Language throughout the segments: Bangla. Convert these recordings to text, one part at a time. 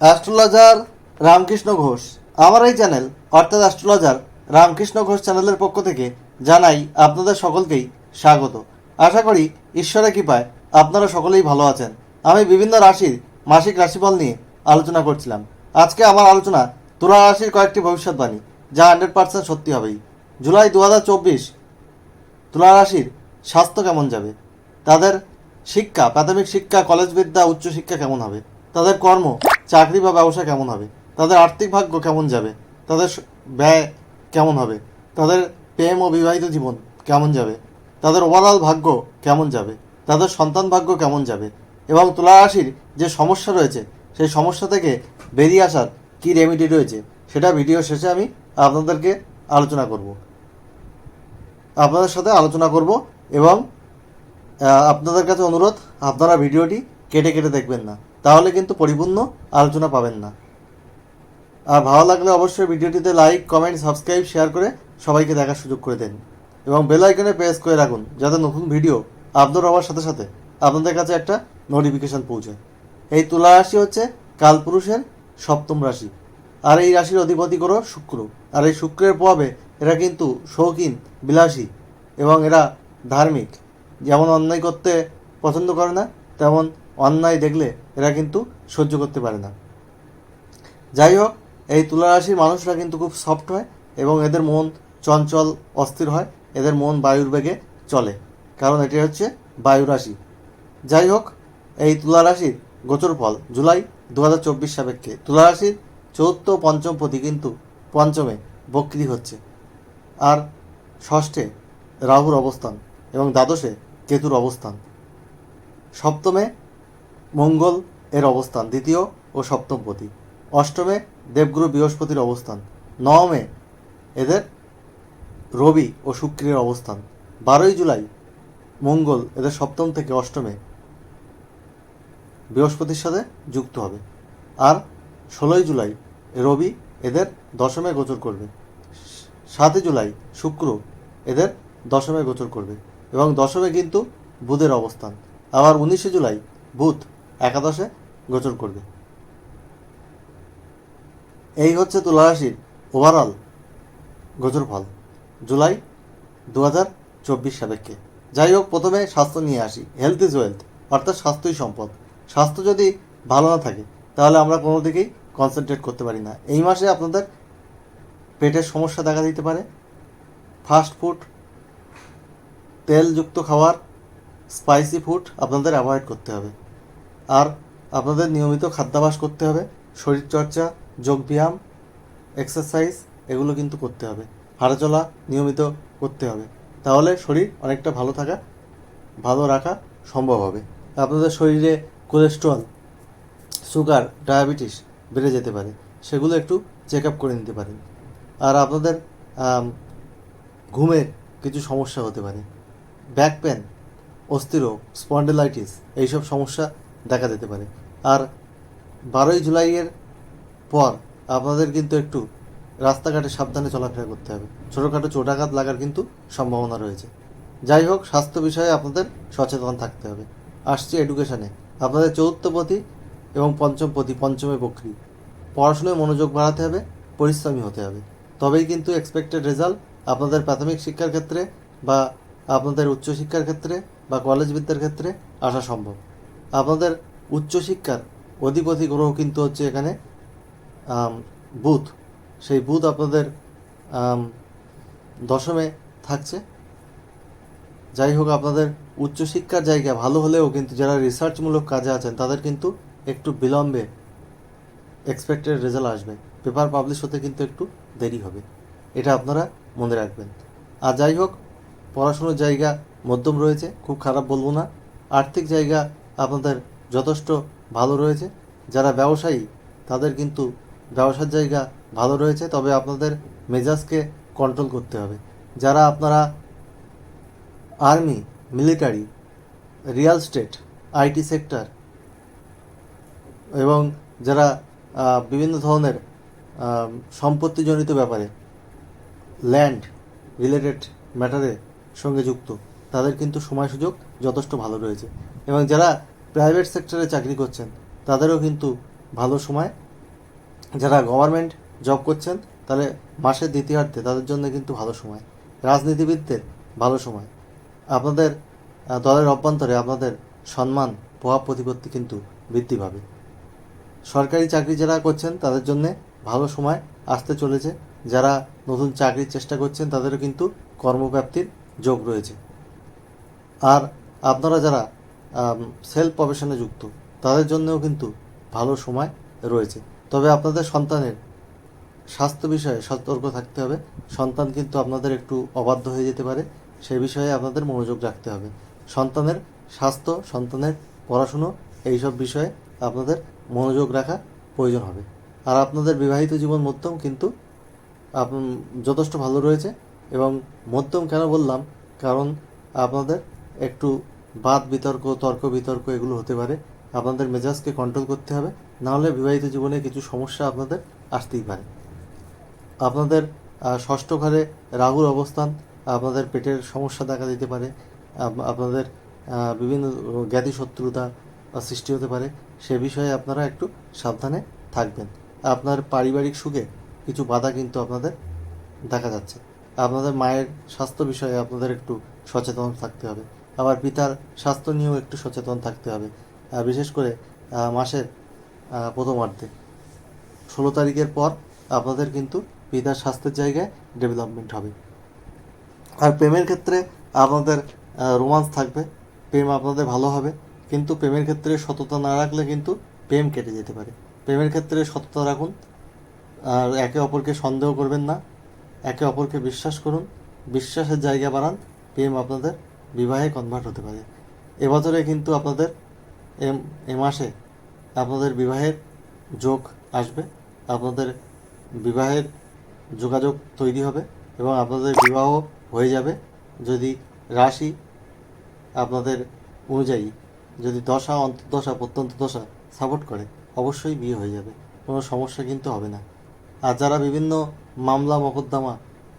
অ্যাস্ট্রোলজার রামকৃষ্ণ ঘোষ। আমার এই চ্যানেল অর্থাৎ অ্যাস্ট্রোলজার রামকৃষ্ণ ঘোষ চ্যানেলের পক্ষ থেকে জানাই আপনাদের সকলকেই স্বাগত। আশা করি ঈশ্বরের কৃপায় আপনারা সকলেই ভালো আছেন। আমি বিভিন্ন রাশির মাসিক রাশিফল নিয়ে আলোচনা করছিলাম। আজকে আমার আলোচনা তুলা রাশির কয়েকটি ভবিষ্যৎবাণী, যা 100% সত্যি হবেই। জুলাই 2024 তুলা রাশির স্বাস্থ্য কেমন যাবে, তাদের শিক্ষা, প্রাথমিক শিক্ষা, কলেজ বিদ্যা, উচ্চশিক্ষা কেমন হবে, তাদের কর্ম, চাকরি বা ব্যবসা কেমন হবে, তাদের আর্থিক ভাগ্য কেমন যাবে, তাদের ব্যয় কেমন হবে, তাদের প্রেম ও বিবাহিত জীবন কেমন যাবে, তাদের ওভারঅল ভাগ্য কেমন যাবে, তাদের সন্তান ভাগ্য কেমন যাবে, এবং তুলা রাশির যে সমস্যা রয়েছে সেই সমস্যা থেকে বেরিয়ে আসার কী রেমেডি রয়েছে সেটা ভিডিও শেষে আমি আপনাদেরকে আলোচনা করব, আপনাদের সাথে আলোচনা করব। এবং আপনাদের কাছে অনুরোধ, আপনারা ভিডিওটি কেটে কেটে দেখবেন না, তাহলে কিন্তু পরিপূর্ণ আলোচনা পাবেন না। আর ভালো লাগলে অবশ্যই ভিডিওটিতে লাইক, কমেন্ট, সাবস্ক্রাইব, শেয়ার করে সবাইকে দেখার সুযোগ করে দেন এবং বেল আইকনে প্রেস করে রাখুন, যাতে নতুন ভিডিও আপলোড হওয়ার সাথে সাথে আপনাদের কাছে একটা নোটিফিকেশান পৌঁছায়। এই তুলা রাশি হচ্ছে কালপুরুষের সপ্তম রাশি, আর এই রাশির অধিপতি গ্রহ শুক্র। আর এই শুক্রের প্রভাবে এরা কিন্তু শৌখিন, বিলাসী এবং এরা ধার্মিক। যেমন অন্যায় করতে পছন্দ করে না, তেমন অন্যায় দেখলে এরা কিন্তু সহ্য করতে পারে না। যাই হোক, এই তুলা রাশির মানুষরা কিন্তু খুব সফট হয় এবং এদের মন চঞ্চল, অস্থির হয়। এদের মন বায়ুর বেগে চলে, কারণ এটি হচ্ছে বায়ু রাশি। যাই হোক, এই তুলা রাশির গোচর ফল জুলাই 2024 সাপেক্ষে তুলা রাশির চতুর্থ পঞ্চম পতি কিন্তু পঞ্চমে বক্রি হচ্ছে, আর ষষ্ঠে রাহুর অবস্থান এবং দ্বাদশে কেতুর অবস্থান, সপ্তমে মঙ্গল এর অবস্থান, দ্বিতীয় ও সপ্তম পতি, অষ্টমে দেবগুরু বৃহস্পতির অবস্থান, নবমে এদের রবি ও শুক্রের অবস্থান। 12ই জুলাই মঙ্গল এদের সপ্তম থেকে অষ্টমে বৃহস্পতির সাথে যুক্ত হবে, আর 16ই জুলাই রবি এদের দশমে গোচর করবে, 7ই জুলাই শুক্র এদের দশমে গোচর করবে এবং দশমে কিন্তু বুধের অবস্থান। আবার 19শে জুলাই বুধ একাদশে গোচর করবে। এই হচ্ছে তুলা রাশির ওভারঅল গোচর ফল জুলাই 2024 সাপেক্ষে। যাই হোক, প্রথমে স্বাস্থ্য নিয়ে আসি। হেলথ ইজ ওয়েলথ, অর্থাৎ স্বাস্থ্যই সম্পদ। স্বাস্থ্য যদি ভালো না থাকে তাহলে আমরা কোনো দিকেই কনসেন্ট্রেট করতে পারি না। এই মাসে আপনাদের পেটের সমস্যা দেখা দিতে পারে। ফাস্ট ফুড, তেলযুক্ত খাবার, স্পাইসি ফুড আপনাদের অ্যাভয়েড করতে হবে। আর আপনাদের নিয়মিত খাদ্যাভ্যাস করতে হবে, শরীরচর্চা, যোগব্যায়াম, এক্সারসাইজ এগুলো কিন্তু করতে হবে। হাঁটাচলা নিয়মিত করতে হবে, তাহলে শরীর অনেকটা ভালো রাখা সম্ভব হবে। আপনাদের শরীরে কোলেস্ট্রল, সুগার, ডায়াবেটিস বেড়ে যেতে পারে, সেগুলো একটু চেক আপ করে নিতে পারেন। আর আপনাদের ঘুমের কিছু সমস্যা হতে পারে, ব্যাক পেন, অস্থিরোগ, স্পন্ডিলাইটিস এইসব সমস্যা দেখা দিতে পারে। আর 12ই জুলাইয়ের পর আপনাদের কিন্তু একটু রাস্তাঘাটে সাবধানে চলাফেরা করতে হবে, ছোটোখাটো চোটাঘাত লাগার কিন্তু সম্ভাবনা রয়েছে। যাই হোক, স্বাস্থ্য বিষয়ে আপনাদের সচেতন থাকতে হবে। আসছি এডুকেশানে। আপনাদের চতুর্থপতি এবং পঞ্চমপতি পঞ্চমে বক্রী। পড়াশোনায় মনোযোগ বাড়াতে হবে, পরিশ্রমী হতে হবে, তবেই কিন্তু এক্সপেক্টেড রেজাল্ট আপনাদের প্রাথমিক শিক্ষার ক্ষেত্রে বা আপনাদের উচ্চশিক্ষার ক্ষেত্রে বা কলেজ বিদ্যার ক্ষেত্রে আসা সম্ভব। আপনাদের উচ্চশিক্ষার অধিপতি গ্রহ কিন্তু হচ্ছে এখানে বুধ। সেই বুধ আপনাদের দশমে থাকছে। যাই হোক, আপনাদের উচ্চশিক্ষার জায়গা ভালো হলেও কিন্তু যারা রিসার্চমূলক কাজে আছেন তাদের কিন্তু একটু বিলম্বে এক্সপেক্টেড রেজাল্ট আসবে। পেপার পাবলিশ হতে কিন্তু একটু দেরি হবে, এটা আপনারা মনে রাখবেন। আর যাই হোক, পড়াশুনোর জায়গা মধ্যম রয়েছে, খুব খারাপ বলবো না। আর্থিক জায়গা আপনাদের যথেষ্ট ভালো রয়েছে। যারা ব্যবসায়ী তাদের কিন্তু ব্যবসার জায়গা ভালো রয়েছে, তবে আপনাদের মেজাজকে কন্ট্রোল করতে হবে। যারা আপনারা army, military, real estate, IT sector এবং যারা বিভিন্ন ধরনের সম্পত্তিজনিত ব্যাপারে, ল্যান্ড রিলেটেড ম্যাটারের সঙ্গে যুক্ত, তাদের কিন্তু সময় সুযোগ যথেষ্ট ভালো রয়েছে। এবং যারা প্রাইভেট সেক্টরে চাকরি করছেন তাদেরও কিন্তু ভালো সময় যারা গভর্নমেন্ট জব করছেন তাহলে মাসের দ্বিতীয়ার্ধে তাদের জন্য কিন্তু ভালো সময়। রাজনীতিবিদদের ভালো সময়। আপনাদের দলের অভ্যন্তরে আপনাদের সম্মান প্রভাব প্রতিপত্তি কিন্তু বৃদ্ধি পাবে। সরকারি চাকরি যারা করছেন তাদের জন্য ভালো সময় আসতে চলেছে। যারা নতুন চাকরির চেষ্টা করছেন তাদেরও কিন্তু কর্মপ্রাপ্তির যোগ রয়েছে। আর আপনারা যারা সেলফ প্রফেশনে যুক্ত তাদের জন্যও কিন্তু ভালো সময় রয়েছে। তবে আপনাদের সন্তানের স্বাস্থ্য বিষয়ে সতর্ক থাকতে হবে। সন্তান কিন্তু আপনাদের একটু অবাধ্য হয়ে যেতে পারে, সেই বিষয়ে আপনাদের মনোযোগ রাখতে হবে। সন্তানের স্বাস্থ্য, সন্তানের পড়াশুনো, এইসব বিষয়ে আপনাদের মনোযোগ রাখা প্রয়োজন হবে। আর আপনাদের বিবাহিত জীবন মধ্যম কিন্তু যথেষ্ট ভালো রয়েছে। এবং মধ্যম কেন বললাম, কারণ আপনাদের একটু বাদ বিতর্ক, তর্ক বিতর্ক এগুলো হতে পারে। আপনাদের মেজাজকে কন্ট্রোল করতে হবে, নাহলে বিবাহিত জীবনে কিছু সমস্যা আপনাদের আসতেই পারে। আপনাদের ষষ্ঠ ঘরে রাহুর অবস্থান আপনাদের পেটের সমস্যা দেখা দিতে পারে। আপনাদের বিভিন্ন জ্ঞাতি শত্রুতা সৃষ্টি হতে পারে। সে বিষয়ে আপনারা একটু সাবধানে থাকবেন। আপনার পারিবারিক সুখে কিছু বাধা কিন্তু আপনাদের দেখা যাচ্ছে। আপনাদের মায়ের স্বাস্থ্য বিষয়ে আপনাদের একটু সচেতন থাকতে হবে। আবার পিতার স্বাস্থ্য নিয়েও একটু সচেতন থাকতে হবে। বিশেষ করে মাসের প্রথমার্ধে 16 তারিখের পর আপনাদের কিন্তু পিতার স্বাস্থ্যের জায়গায় ডেভেলপমেন্ট হবে। আর প্রেমের ক্ষেত্রে আপনাদের রোমান্স থাকবে, প্রেম আপনাদের ভালো হবে। কিন্তু প্রেমের ক্ষেত্রে সততা না রাখলে কিন্তু প্রেম কেটে যেতে পারে। প্রেমের ক্ষেত্রে সততা রাখুন, আর একে অপরকে সন্দেহ করবেন না, একে অপরকে বিশ্বাস করুন, বিশ্বাসের জায়গা বাড়ান, প্রেম আপনাদের বিবাহে কনভার্ট হতে পারে। এবছরে কিন্তু আপনাদের এ মাসে আপনাদের বিবাহের যোগ আসবে, আপনাদের বিবাহের যোগাযোগ তৈরি হবে এবং আপনাদের বিবাহ হয়ে যাবে। যদি রাশি আপনাদের অনুযায়ী, যদি দশা, অন্তর্দশা, প্রত্যন্ত দশা সাপোর্ট করে, অবশ্যই বিয়ে হয়ে যাবে, কোনো সমস্যা কিন্তু হবে না। আর যারা বিভিন্ন মামলা মোকদ্দমা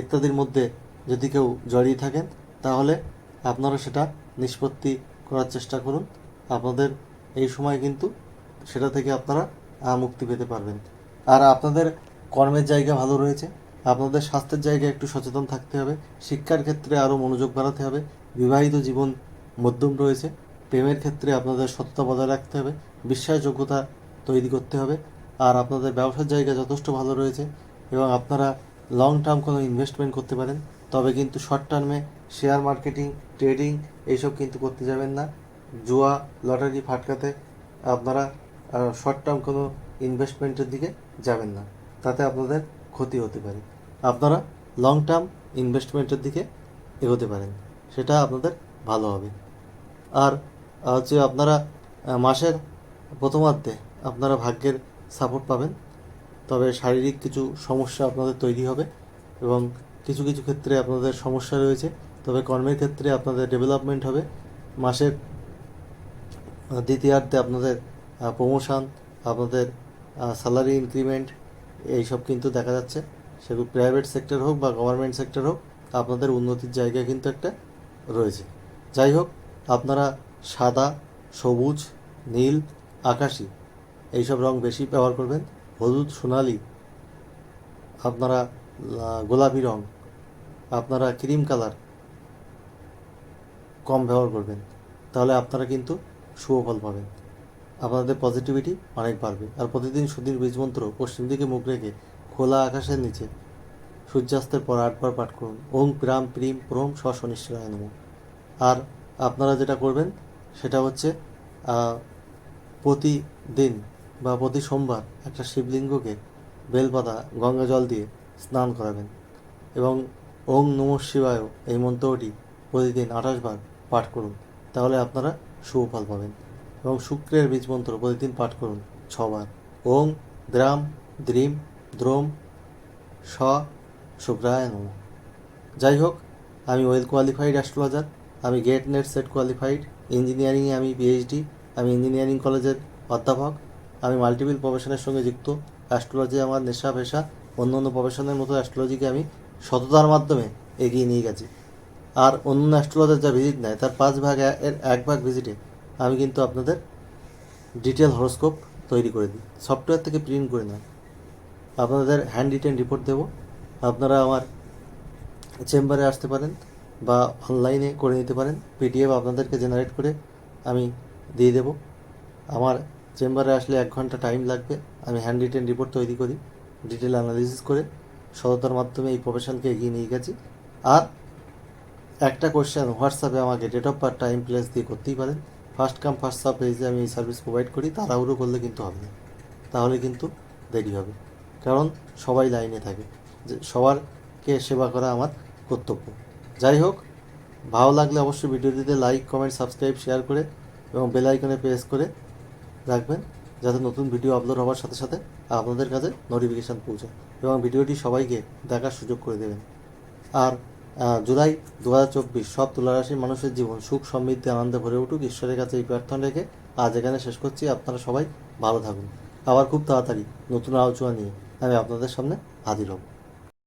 ইত্যাদির মধ্যে যদি কেউ জড়িয়ে থাকেন, তাহলে আপনারা সেটা নিষ্পত্তি করার চেষ্টা করুন। আপনাদের এই সময় কিন্তু সেটা থেকে আপনারা মুক্তি পেতে পারবেন। আর আপনাদের কর্মের জায়গা ভালো রয়েছে। আপনাদের স্বাস্থ্যের জায়গায় একটু সচেতন থাকতে হবে। শিক্ষার ক্ষেত্রে আরও মনোযোগ বাড়াতে হবে। বিবাহিত জীবন মধ্যম রয়েছে। প্রেমের ক্ষেত্রে আপনাদের সততা বজায় রাখতে হবে, বিশ্বাসযোগ্যতা তৈরি করতে হবে। আর আপনাদের ব্যবসার জায়গা যথেষ্ট ভালো রয়েছে এবং আপনারা লং টার্ম কোনো ইনভেস্টমেন্ট করতে পারেন। তবে কিন্তু শর্ট টার্মে শেয়ার মার্কেটিং, ট্রেডিং এইসব কিন্তু করতে যাবেন না। জুয়া, লটারি ফাটকাতে আপনারা শর্ট টার্ম কোনো ইনভেস্টমেন্টের দিকে যাবেন না, তাতে আপনাদের ক্ষতি হতে পারে। আপনারা লং টার্ম ইনভেস্টমেন্টের দিকে এগোতে পারেন, সেটা আপনাদের ভালো হবে। আর হচ্ছে আপনারা মাসের প্রথমার্ধে আপনারা ভাগ্যের সাপোর্ট পাবেন, তবে শারীরিক কিছু সমস্যা আপনাদের তৈরি হবে এবং কিছু কিছু ক্ষেত্রে আপনাদের সমস্যা রয়েছে। তবে কর্মের ক্ষেত্রে আপনাদের ডেভেলপমেন্ট হবে। মাসের দ্বিতীয়ার্ধে আপনাদের প্রমোশন, আপনাদের স্যালারি ইনক্রিমেন্ট এইসব কিন্তু দেখা যাচ্ছে। সেগুলো প্রাইভেট সেক্টর হোক বা গভর্নমেন্ট সেক্টর হোক, আপনাদের উন্নতির জায়গা কিন্তু একটা রয়েছে। যাই হোক, আপনারা সাদা, সবুজ, নীল, আকাশি এইসব রং বেশি ব্যবহার করবেন। হলুদ, সোনালি, আপনারা গোলাপি রং, আপনারা ক্রিম কালার কম ব্যবহার করবেন, তাহলে আপনারা কিন্তু শুভ ফল পাবেন। আপনাদের পজিটিভিটি অনেক বাড়বে। আর প্রতিদিন সুধীর বীজমন্ত্র পশ্চিম দিকে মুখ রেখে খোলা আকাশের নিচে সূর্যাস্তের পর 8 বার পাঠ করুন, ওং প্রাম প্রিম প্রোম শনিশ্চরায় নমঃ। আর আপনারা যেটা করবেন সেটা হচ্ছে প্রতিদিন বা প্রতি সোমবার একটা শিবলিঙ্গকে বেলপাতা গঙ্গা জল দিয়ে স্নান করাবেন এবং ওং নমঃ শিবায় এই মন্ত্রটি প্রতিদিন 28 বার পাঠ করুন, তাহলে আপনারা শুভ ফল পাবেন। এবং শুক্রের বীজ মন্ত্র প্রতিদিন পাঠ করুন 6 বার, ওং দ্রাম দ্রিম দ্রোম স শুক্রায় নমঃ। যাই হোক, আমি ওয়েল কোয়ালিফাইড অ্যাস্ট্রোলজার, আমি গেট নেট সেট কোয়ালিফাইড, ইঞ্জিনিয়ারিংয়ে আমি পিএইচডি, আমি ইঞ্জিনিয়ারিং কলেজের অধ্যাপক, আমি মাল্টিপল প্রফেশনের সঙ্গে যুক্ত। অ্যাস্ট্রোলজি আমার নেশা পেশা। অন্য অন্য প্রফেশনের মতো অ্যাস্ট্রোলজিকে আমি সততার মাধ্যমে এগিয়ে নিয়ে গেছি। আর অন্য অ্যাস্ট্রোলজার যা ভিজিট নেয় তার 5 ভাগ এর 1 ভাগ ভিজিটে আমি কিন্তু আপনাদের ডিটেল হরোস্কোপ তৈরি করে দিই, সফটওয়্যার থেকে প্রিন্ট করে নেয়। আপনাদের হ্যান্ড রিটেন রিপোর্ট দেব। আপনারা আমার চেম্বারে আসতে পারেন বা অনলাইনে করে নিতে পারেন। পিডিএফ আপনাদেরকে জেনারেট করে আমি দিয়ে দেব। আমার চেম্বারে আসলে 1 ঘন্টা টাইম লাগবে। আমি হ্যান্ড রিটেন রিপোর্ট তৈরি করি, ডিটেল অ্যানালিসিস করে সততার মাধ্যমে এই প্রফেশনকে এগিয়ে নিয়ে গেছি। আর একটা কোশ্চেন হোয়াটসঅ্যাপে আমাকে date of birth time place দিয়ে করতেই পারেন। ফার্স্ট কাম ফার্স্ট সার্ভ বেসে আমি এই সার্ভিস প্রোভাইড করি। তাড়াহুড়ো করলে কিন্তু হবে না, তাহলে কিন্তু দেরি হবে, কারণ সবাই লাইনে থাকে। যে সবারকে সেবা করা আমার কর্তব্য। যাই হোক, ভালো লাগলে অবশ্যই ভিডিওটিতে লাইক, কমেন্ট, সাবস্ক্রাইব, শেয়ার করে এবং বেল আইকনে প্রেস করে রাখবেন, যাতে নতুন ভিডিও আপলোড হওয়ার সাথে সাথে আপনাদের কাছে নোটিফিকেশান পৌঁছায়, এবং ভিডিওটি সবাইকে দেখার সুযোগ করে দেবেন। আর জুলাই 2024 সব তুলারাশির মানুষের জীবন সুখ, সমৃদ্ধি, আনন্দে ভরে উঠুক, ঈশ্বরের কাছে এই প্রার্থনা রেখে আজ এখানে শেষ করছি। আপনারা সবাই ভালো থাকুন। আবার খুব তাড়াতাড়ি নতুন আলোচনা নিয়ে আমি আপনাদের সামনে হাজির হব।